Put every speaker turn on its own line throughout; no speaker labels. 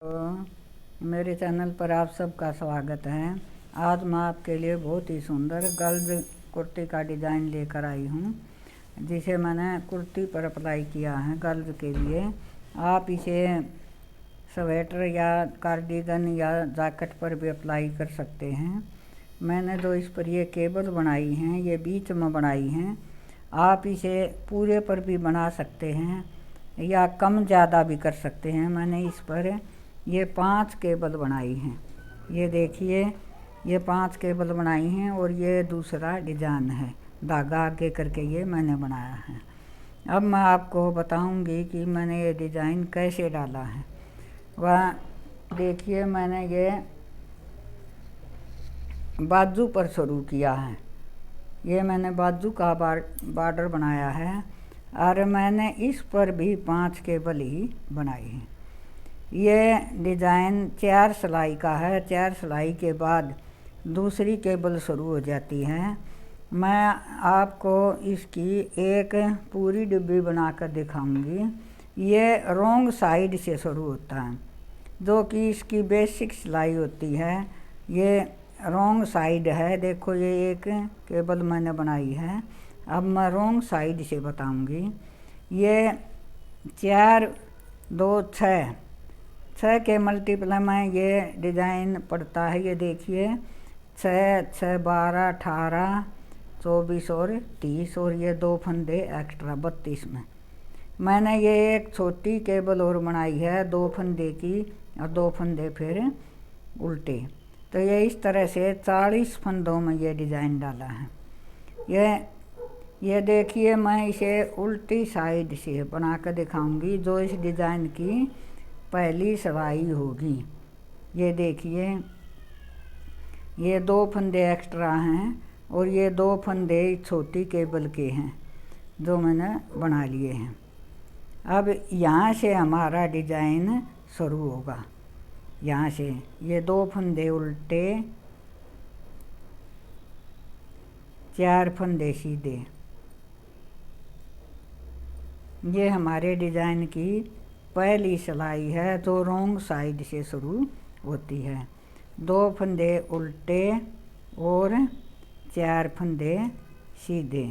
तो मेरे चैनल पर आप सबका स्वागत है। आज मैं आपके लिए बहुत ही सुंदर गर्ल्स कुर्ती का डिज़ाइन लेकर आई हूँ, जिसे मैंने कुर्ती पर अप्लाई किया है गर्ल्स के लिए। आप इसे स्वेटर या कार्डिगन या जैकेट पर भी अप्लाई कर सकते हैं। मैंने जो इस पर ये केबल बनाई हैं, ये बीच में बनाई हैं। आप इसे पूरे पर भी बना सकते हैं या कम ज़्यादा भी कर सकते हैं। मैंने इस पर ये 5 केबल बनाई हैं। ये देखिए, ये 5 केबल बनाई हैं और ये दूसरा डिज़ाइन है, धागा आगे करके ये मैंने बनाया है। अब मैं आपको बताऊंगी कि मैंने ये डिज़ाइन कैसे डाला है। वह देखिए, मैंने ये बाजू पर शुरू किया है। ये मैंने बाजू का बॉर्डर बनाया है और मैंने इस पर भी 5 केबल ही बनाई हैं। ये डिज़ाइन 4 सिलाई का है। 4 सिलाई के बाद दूसरी केबल शुरू हो जाती है। मैं आपको इसकी एक पूरी डिब्बी बनाकर दिखाऊंगी। ये रॉन्ग साइड से शुरू होता है, जो कि इसकी बेसिक सिलाई होती है। ये रॉन्ग साइड है। देखो, ये एक केबल मैंने बनाई है। अब मैं रॉन्ग साइड से बताऊंगी। ये 4 2 6 के मल्टीप्लाई में ये डिज़ाइन पड़ता है। ये देखिए, 6 6 12 18 24 और 30 और ये 2 फंदे एक्स्ट्रा 32 में। मैंने ये एक छोटी केबल और बनाई है 2 फंदे की और 2 फंदे फिर उल्टे। तो ये इस तरह से 40 फंदों में ये डिज़ाइन डाला है। ये देखिए, मैं इसे उल्टी साइड से बना कर दिखाऊंगी, जो इस डिज़ाइन की पहली सिलाई होगी। ये देखिए, ये 2 फंदे एक्स्ट्रा हैं और ये 2 फंदे छोटी केबल के हैं जो मैंने बना लिए हैं। अब यहाँ से हमारा डिज़ाइन शुरू होगा। यहाँ से ये 2 फंदे उल्टे, 4 फंदे सीधे। ये हमारे डिज़ाइन की पहली सिलाई है जो रॉन्ग साइड से शुरू होती है। 2 फंदे उल्टे और 4 फंदे सीधे।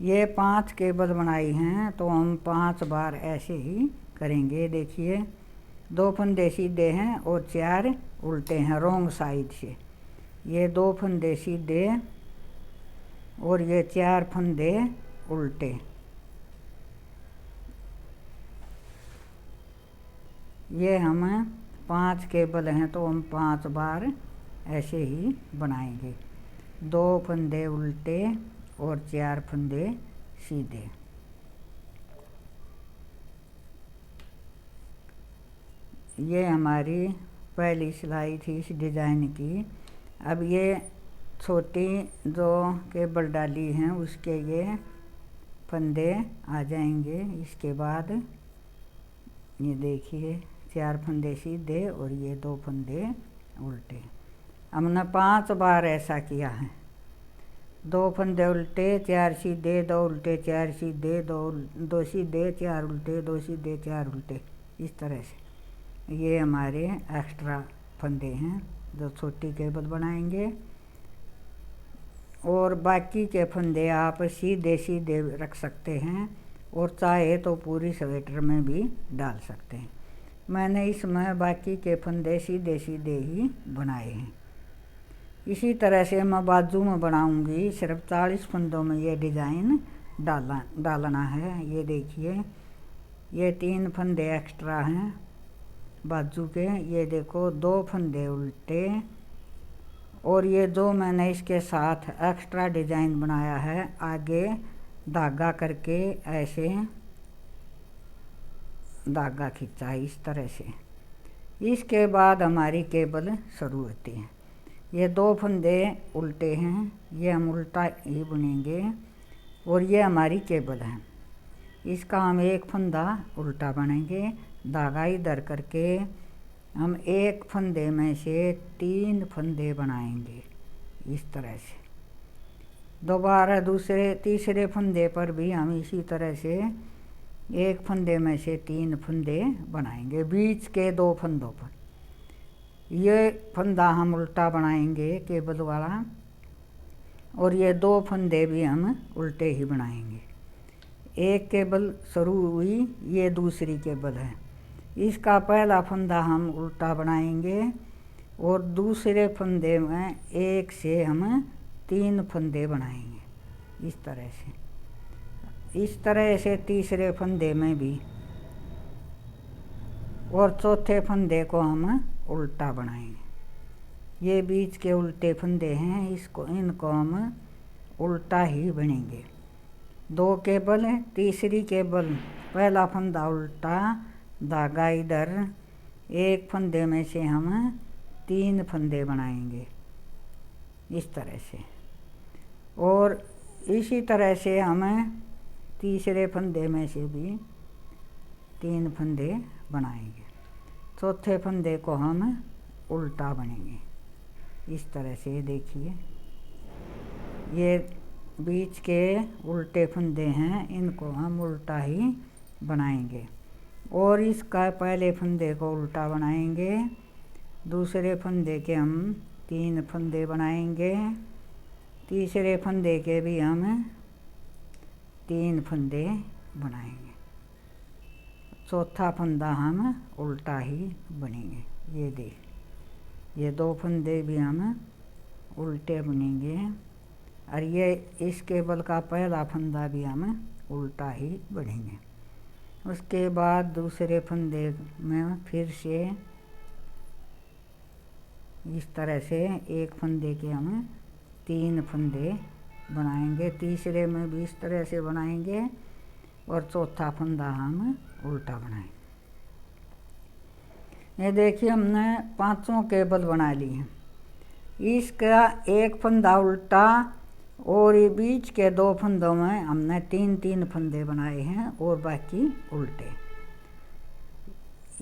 ये 5 केबल बनाई हैं, तो हम 5 बार ऐसे ही करेंगे। देखिए, 2 फंदे सीधे हैं और 4 उल्टे हैं रॉन्ग साइड से। ये 2 फंदे सीधे और ये 4 फंदे उल्टे। ये हम 5 केबल हैं, तो हम 5 बार ऐसे ही बनाएंगे। 2 फंदे उल्टे और 4 फंदे सीधे। ये हमारी पहली सिलाई थी इस डिज़ाइन की। अब ये छोटी जो केबल डाली हैं उसके ये फंदे आ जाएंगे। इसके बाद ये देखिए, 4 फंदे सीधे और ये 2 फंदे उल्टे। हमने 5 बार ऐसा किया है। 2 फंदे उल्टे, 4 सीधे, 2 उल्टे, 4 सीधे, 2 सीधे, 4 उल्टे, 2 सीधे, 4 उल्टे। इस तरह से ये हमारे एक्स्ट्रा फंदे हैं जो छोटी केबल बनाएंगे। और बाकी के फंदे आप सीधे सीधे रख सकते हैं और चाहे तो पूरी स्वेटर में भी डाल सकते हैं। मैंने इसमें बाकी के फंदे सीधे सीधे ही बनाए हैं। इसी तरह से मैं बाजू में बनाऊंगी। सिर्फ 40 फंदों में ये डिज़ाइन डालना है। ये देखिए, ये 3 फंदे एक्स्ट्रा हैं बाजू के। ये देखो, 2 फंदे उल्टे और ये जो मैंने इसके साथ एक्स्ट्रा डिज़ाइन बनाया है, आगे धागा करके ऐसे धागा खींचा है इस तरह से। इसके बाद हमारी केबल शुरू होती है। ये 2 फंदे उल्टे हैं, ये हम उल्टा ही बुनेंगे और ये हमारी केबल है। इसका हम एक फंदा उल्टा बुनेंगे। धागा इधर करके हम एक फंदे में से 3 फंदे बनाएंगे इस तरह से। दोबारा तीसरे फंदे पर भी हम इसी तरह से एक फंदे में से 3 फंदे बनाएंगे बीच के 2 फंदों पर। ये फंदा हम उल्टा बनाएंगे केबल वाला, और ये 2 फंदे भी हम उल्टे ही बनाएंगे। एक केबल शुरू हुई, ये दूसरी केबल है। इसका पहला फंदा हम उल्टा बनाएंगे और दूसरे फंदे में एक से हम 3 फंदे बनाएंगे इस तरह से। इस तरह से तीसरे फंदे में भी, और चौथे फंदे को हम उल्टा बनाएंगे। ये बीच के उल्टे फंदे हैं, इनको हम उल्टा ही बनेंगे। 2 केबल, तीसरी केबल पहला फंदा उल्टा, धागा इधर, एक फंदे में से हम 3 फंदे बनाएंगे इस तरह से। और इसी तरह से हम तीसरे फंदे में से भी 3 फंदे बनाएंगे। चौथे फंदे को हम उल्टा बनेंगे इस तरह से। देखिए ये बीच के उल्टे फंदे हैं, इनको हम उल्टा ही बनाएंगे। और इसका पहले फंदे को उल्टा बनाएंगे, दूसरे फंदे के हम 3 फंदे बनाएंगे, तीसरे फंदे के भी हम 3 फंदे बनाएंगे। चौथा फंदा हम उल्टा ही बनेंगे। ये देख, ये 2 फंदे भी हम उल्टे बनेंगे, और ये इस केबल का पहला फंदा भी हम उल्टा ही बनेंगे। उसके बाद दूसरे फंदे में फिर से इस तरह से एक फंदे के हम 3 फंदे बनाएंगे, तीसरे में भी इस तरह से बनाएंगे, और चौथा फंदा हम उल्टा बनाएंगे। ये देखिए हमने 5 केबल बना ली हैं। इसका एक फंदा उल्टा, और ये बीच के 2 फंदों में हमने 3-3 फंदे बनाए हैं, और बाकी उल्टे।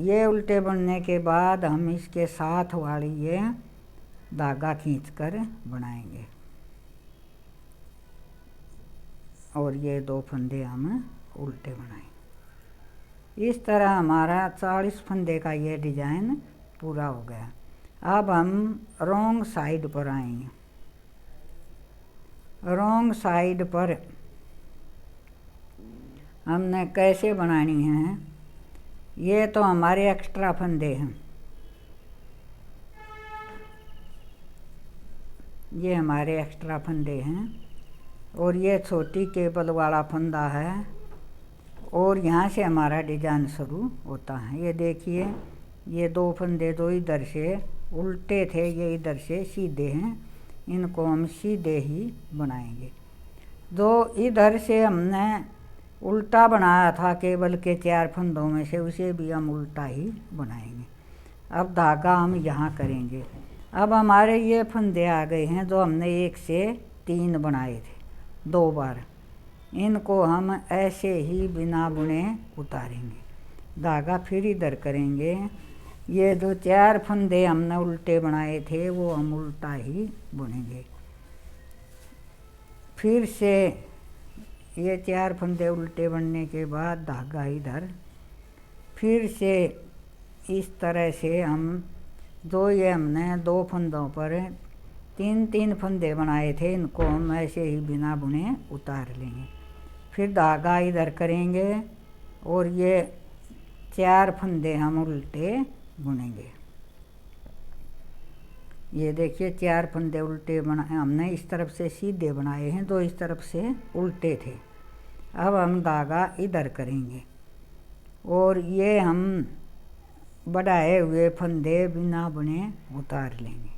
ये उल्टे बनने के बाद हम इसके साथ वाली ये धागा खींचकर बनाएंगे, और ये 2 फंदे हम उल्टे बनाएंगे। इस तरह हमारा 40 फंदे का ये डिजाइन पूरा हो गया। अब हम रॉन्ग साइड पर आएंगे। रॉन्ग साइड पर हमने कैसे बनानी है, ये तो हमारे एक्स्ट्रा फंदे हैं। ये हमारे एक्स्ट्रा फंदे हैं, और ये छोटी केबल वाला फंदा है, और यहाँ से हमारा डिजाइन शुरू होता है। ये देखिए, ये 2 फंदे तो इधर से उल्टे थे, ये इधर से सीधे हैं, इनको हम सीधे ही बनाएंगे। जो इधर से हमने उल्टा बनाया था केबल के 4 फंदों में से, उसे भी हम उल्टा ही बनाएंगे। अब धागा हम यहाँ करेंगे। अब हमारे ये फंदे आ गए हैं जो हमने 1 से 3 बनाए थे 2 बार, इनको हम ऐसे ही बिना बुने उतारेंगे। धागा फिर इधर करेंगे। ये जो 4 फंदे हमने उल्टे बनाए थे वो हम उल्टा ही बुनेंगे। फिर से ये 4 फंदे उल्टे बनने के बाद धागा इधर, फिर से इस तरह से हम ये हमने 2 फंदों पर 3-3 फंदे बनाए थे, इनको हम ऐसे ही बिना बुने उतार लेंगे। फिर धागा इधर करेंगे, और ये 4 फंदे हम उल्टे बुनेंगे। ये देखिए 4 फंदे उल्टे बनाए हमने, इस तरफ से सीधे बनाए हैं, 2 इस तरफ से उल्टे थे। अब हम धागा इधर करेंगे, और ये हम बढ़ाए हुए फंदे बिना बुने उतार लेंगे।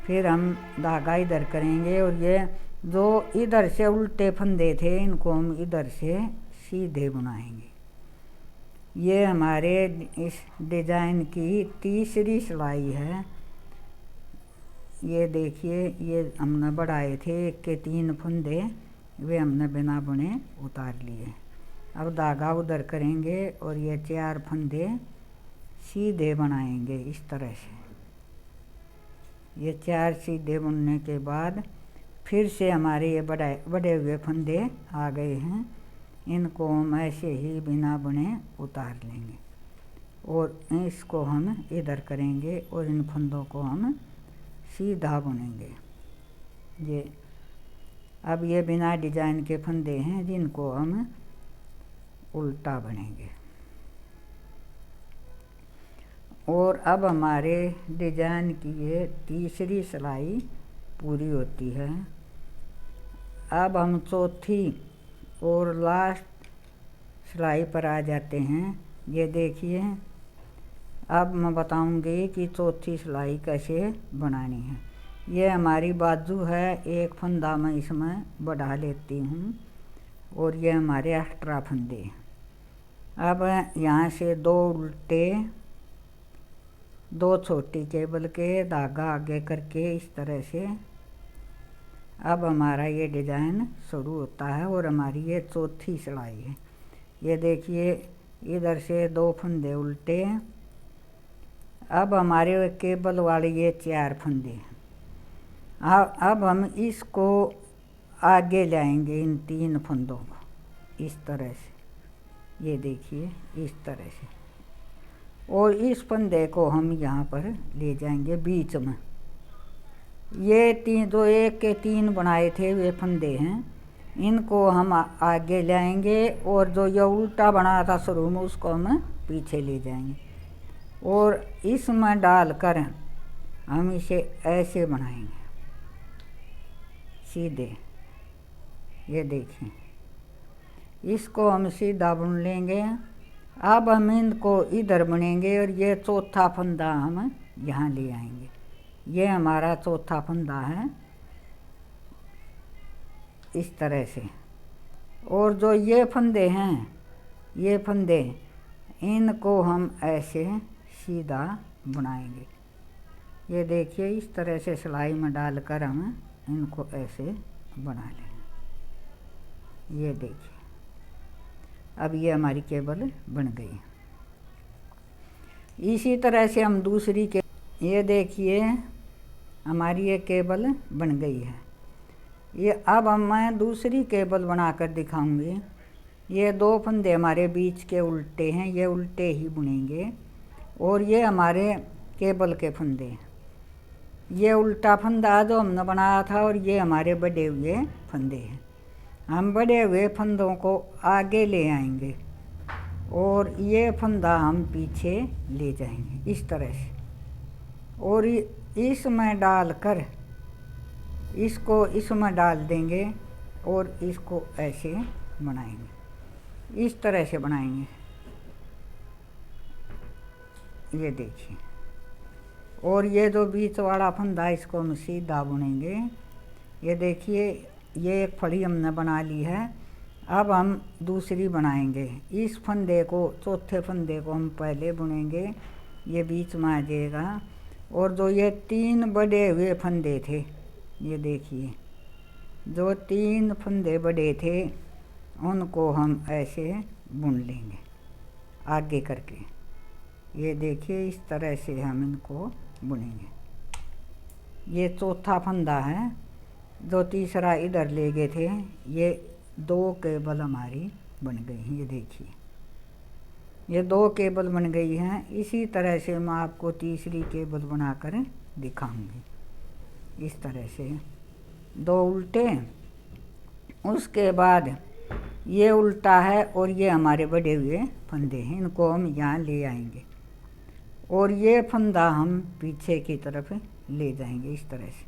फिर हम धागा इधर करेंगे, और ये जो इधर से उल्टे फंदे थे इनको हम इधर से सीधे बनाएंगे। ये हमारे इस डिजाइन की तीसरी सिलाई है। ये देखिए, ये हमने बढ़ाए थे 1 के 3 फंदे, वे हमने बिना बुने उतार लिए। अब धागा उधर करेंगे, और ये 4 फंदे सीधे बनाएंगे इस तरह से। ये 4 सीधे बुनने के बाद फिर से हमारे ये बढ़े हुए फंदे आ गए हैं, इनको हम ऐसे ही बिना बुने उतार लेंगे और इसको हम इधर करेंगे और इन फंदों को हम सीधा बुनेंगे। ये अब ये बिना डिजाइन के फंदे हैं जिनको हम उल्टा बुनेंगे। और अब हमारे डिजाइन की ये तीसरी सिलाई पूरी होती है। अब हम चौथी और लास्ट सिलाई पर आ जाते हैं। ये देखिए, अब मैं बताऊंगी कि चौथी सिलाई कैसे बनानी है। ये हमारी बाजू है, एक फंदा मैं इसमें बढ़ा लेती हूँ और ये हमारे एक्स्ट्रा फंदे। अब यहाँ से 2 उल्टे, 2 छोटी केबल के धागा आगे करके इस तरह से अब हमारा ये डिज़ाइन शुरू होता है और हमारी ये चौथी सिलाई है। ये देखिए, इधर से 2 फंदे उल्टे। अब हमारे केबल वाले ये 4 फंदे हैं। अब हम इसको आगे लाएंगे, इन 3 फंदों को इस तरह से। ये देखिए, इस तरह से। और इस फंदे को हम यहाँ पर ले जाएंगे बीच में। ये 3 जो 1 के 3 बनाए थे वे फंदे हैं, इनको हम आगे लाएंगे और जो ये उल्टा बना था शुरू में उसको हम पीछे ले जाएंगे और इसमें डालकर हम इसे ऐसे बनाएंगे सीधे। ये देखिए, इसको हम सीधा बुन लेंगे। अब हम इनको इधर बुनेंगे और ये चौथा फंदा हम यहाँ ले आएंगे। ये हमारा चौथा फंदा है इस तरह से। और जो ये फंदे हैं, ये फंदे, इनको हम ऐसे सीधा बुनाएंगे। ये देखिए, इस तरह से सिलाई में डालकर हम इनको ऐसे बना लेंगे। ये देखिए, अब ये हमारी केबल बन गई। इसी तरह से हम दूसरी के, ये देखिए हमारी ये केबल बन गई है। ये अब मैं दूसरी केबल बनाकर दिखाऊंगी। ये 2 फंदे हमारे बीच के उल्टे हैं, ये उल्टे ही बुनेंगे और ये हमारे केबल के फंदे हैं। ये उल्टा फंदा जो हमने बनाया था और ये हमारे बढ़े हुए फंदे हैं। हम बढ़े हुए फंदों को आगे ले आएंगे और ये फंदा हम पीछे ले जाएंगे इस तरह से और इसमें डालकर इसको इसमें डाल देंगे और इसको ऐसे बनाएंगे, इस तरह से बनाएंगे। ये देखिए, और ये जो बीच वाला फंदा इसको हम सीधा बुनेंगे। ये देखिए, ये एक फड़ी हमने बना ली है। अब हम दूसरी बनाएंगे। इस फंदे को, चौथे फंदे को हम पहले बुनेंगे, ये बीच में आ जाएगा। और जो ये 3 बड़े हुए फंदे थे, ये देखिए, जो 3 फंदे बड़े थे उनको हम ऐसे बुन लेंगे आगे करके। ये देखिए, इस तरह से हम इनको बुनेंगे। ये चौथा फंदा है, जो तीसरा इधर ले गए थे। ये 2 केबल हमारी बन गई हैं। ये देखिए, ये 2 केबल बन गई हैं। इसी तरह से मैं आपको तीसरी केबल बनाकर दिखाऊंगी। इस तरह से 2 उल्टे, उसके बाद ये उल्टा है और ये हमारे बढ़े हुए फंदे हैं, इनको हम यहाँ ले आएंगे और ये फंदा हम पीछे की तरफ ले जाएंगे इस तरह से।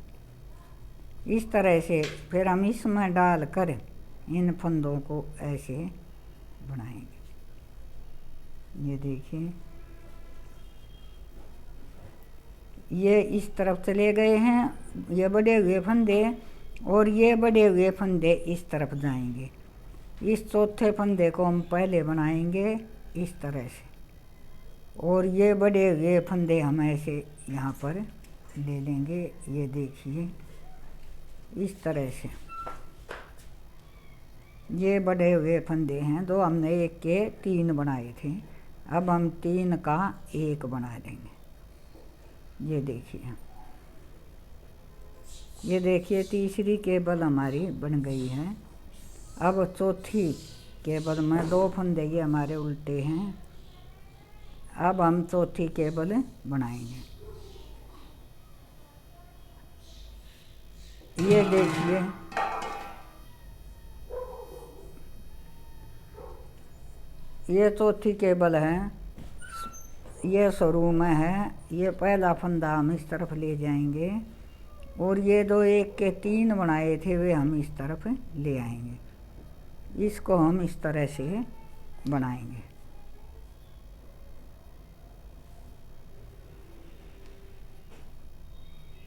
इस तरह से फिर हम इसमें डालकर इन फंदों को ऐसे बनाएंगे। ये देखिए, ये इस तरफ चले गए हैं ये बड़े हुए फंदे और ये बड़े हुए फंदे इस तरफ जाएंगे। इस चौथे फंदे को हम पहले बनाएंगे इस तरह से और ये बड़े हुए फंदे हम ऐसे यहाँ पर ले लेंगे। ये देखिए, इस तरह से ये बढ़े हुए फंदे हैं। जो हमने 1 के 3 बनाए थे, अब हम 3 का 1 बना देंगे। ये देखिए, ये देखिए, तीसरी केबल हमारी बन गई है। अब चौथी केबल में 2 फंदे ये हमारे उल्टे हैं। अब हम चौथी केबल बनाएंगे। ये देखिए, ये चौथी केबल है, ये शुरू में है। ये पहला फंदा हम इस तरफ ले जाएंगे और ये 2 1 के 3 बनाए थे वे हम इस तरफ ले आएंगे। इसको हम इस तरह से बनाएंगे।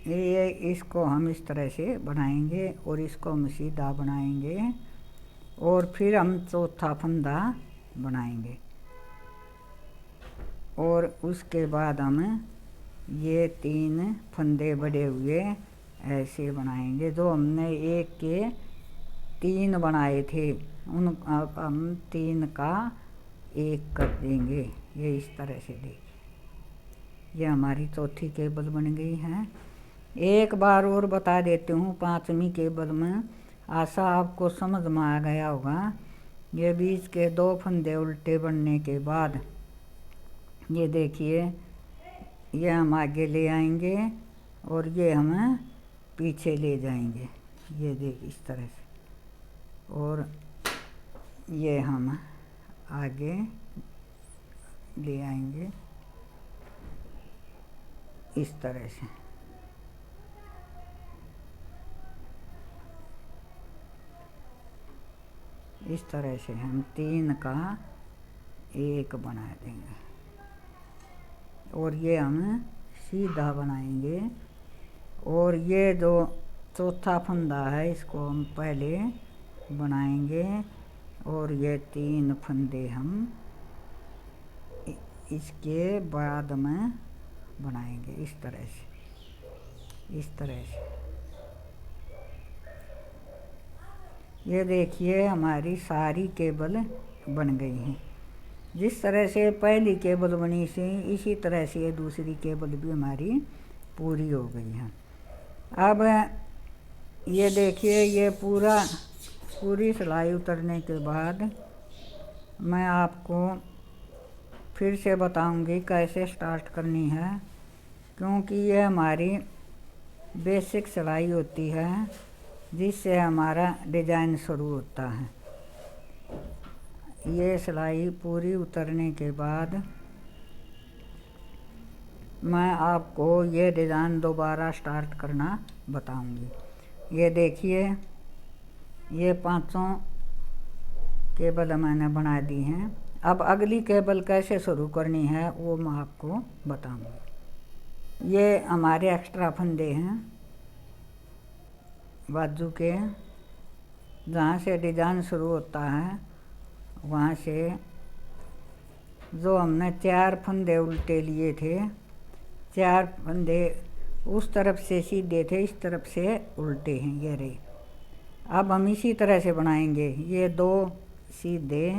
ये इसको हम इस तरह से बनाएंगे और इसको हम सीधा बनाएंगे और फिर हम चौथा फंदा बनाएंगे और उसके बाद हम ये 3 फंदे बड़े हुए ऐसे बनाएंगे। जो हमने 1 के 3 बनाए थे उन हम 3 का 1 कर देंगे। ये इस तरह से देखिए, ये हमारी चौथी केबल बन गई है। एक बार और बता देती हूँ, 5वीं केबल में आशा आपको समझ में आ गया होगा। ये बीच के 2 फंदे उल्टे बनने के बाद ये देखिए, ये हम आगे ले आएंगे और ये हम पीछे ले जाएंगे। ये देख इस तरह से, और ये हम आगे ले आएंगे इस तरह से। इस तरह से हम 3 का 1 बना देंगे और ये हम सीधा बनाएंगे। और ये जो चौथा फंदा है इसको हम पहले बनाएंगे और ये 3 फंदे हम इसके बाद में बनाएंगे इस तरह से, इस तरह से। ये देखिए, हमारी सारी केबल बन गई हैं। जिस तरह से पहली केबल बनी थी इसी तरह से ये दूसरी केबल भी हमारी पूरी हो गई है। अब ये देखिए, ये पूरी सिलाई उतरने के बाद मैं आपको फिर से बताऊंगी कैसे स्टार्ट करनी है, क्योंकि ये हमारी बेसिक सिलाई होती है जिससे हमारा डिज़ाइन शुरू होता है। ये सिलाई पूरी उतरने के बाद मैं आपको ये डिज़ाइन दोबारा स्टार्ट करना बताऊंगी। ये देखिए, ये 5 केबल मैंने बना दी हैं। अब अगली केबल कैसे शुरू करनी है वो मैं आपको बताऊंगी। ये हमारे एक्स्ट्रा फंदे हैं बाजू के, जहाँ से डिज़ाइन शुरू होता है वहाँ से जो हमने 4 फंदे उल्टे लिए थे, 4 फंदे उस तरफ से सीधे थे, इस तरफ से उल्टे हैं ये रहे। अब हम इसी तरह से बनाएंगे। ये 2 सीधे,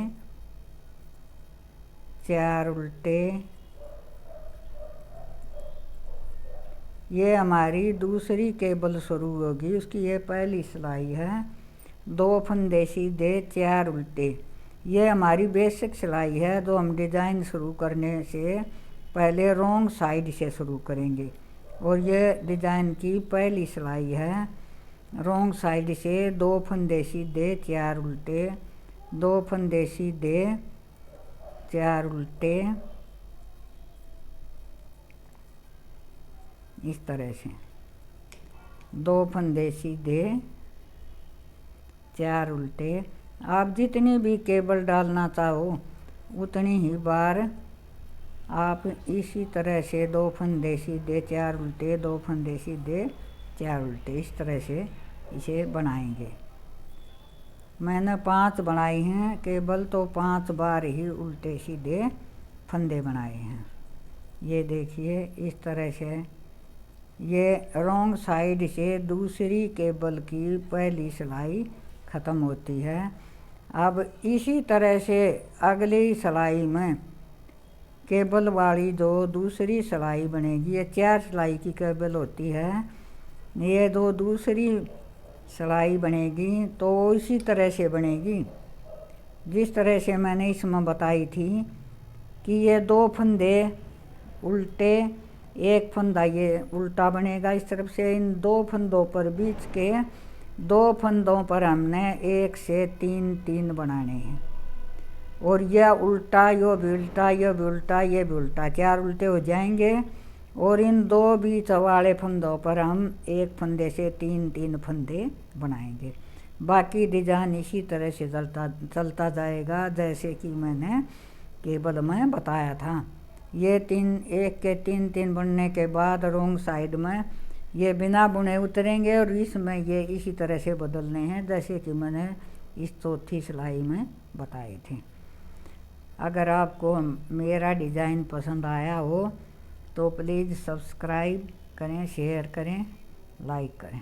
4 उल्टे। ये हमारी दूसरी केबल शुरू होगी, उसकी ये पहली सिलाई है। 2 फंदे सीधे, 4 उल्टे। ये हमारी बेसिक सिलाई है जो हम डिज़ाइन शुरू करने से पहले रॉन्ग साइड से शुरू करेंगे। और ये डिज़ाइन की पहली सिलाई है। रॉन्ग साइड से 2 फंदे सीधे, 4 उल्टे, 2 फंदे सीधे, 4 उल्टे, इस तरह से 2 फंदे सीधे, 4 उल्टे। आप जितनी भी केबल डालना चाहो उतनी ही बार आप इसी तरह से 2 फंदे सीधे, 4 उल्टे, 2 फंदे सीधे, 4 उल्टे, इस तरह से इसे बनाएंगे। मैंने 5 बनाई हैं केबल, तो 5 बार ही उल्टे सीधे फंदे बनाए हैं। ये देखिए, इस तरह से ये रॉन्ग साइड से दूसरी केबल की पहली सिलाई ख़त्म होती है। अब इसी तरह से अगली सिलाई में केबल वाली जो दूसरी सिलाई बनेगी, ये 4 सिलाई की केबल होती है। ये जो दूसरी सिलाई बनेगी तो इसी तरह से बनेगी। जिस तरह से मैंने इसमें बताई थी कि ये 2 फंदे उल्टे, एक फंदा ये उल्टा बनेगा इस तरफ से। इन 2 फंदों पर बीच के 2 फंदों पर हमने 1 से 3 बनाने हैं। और यह उल्टा, यो भी उल्टा, ये भी उल्टा, ये भी उल्टा, 4 उल्टे हो जाएंगे। और इन 2 बीच वाले फंदों पर हम 1 फंदे से 3 फंदे बनाएंगे। बाकी डिजाइन इसी तरह से चलता जाएगा जैसे कि मैंने केबल में बताया था। ये 1 के 3 बनने के बाद रोंग साइड में ये बिना बुने उतरेंगे और इसमें ये इसी तरह से बदलने हैं जैसे कि मैंने इस चौथी सिलाई में बताए थे। अगर आपको मेरा डिज़ाइन पसंद आया हो तो प्लीज़ सब्सक्राइब करें, शेयर करें, लाइक करें।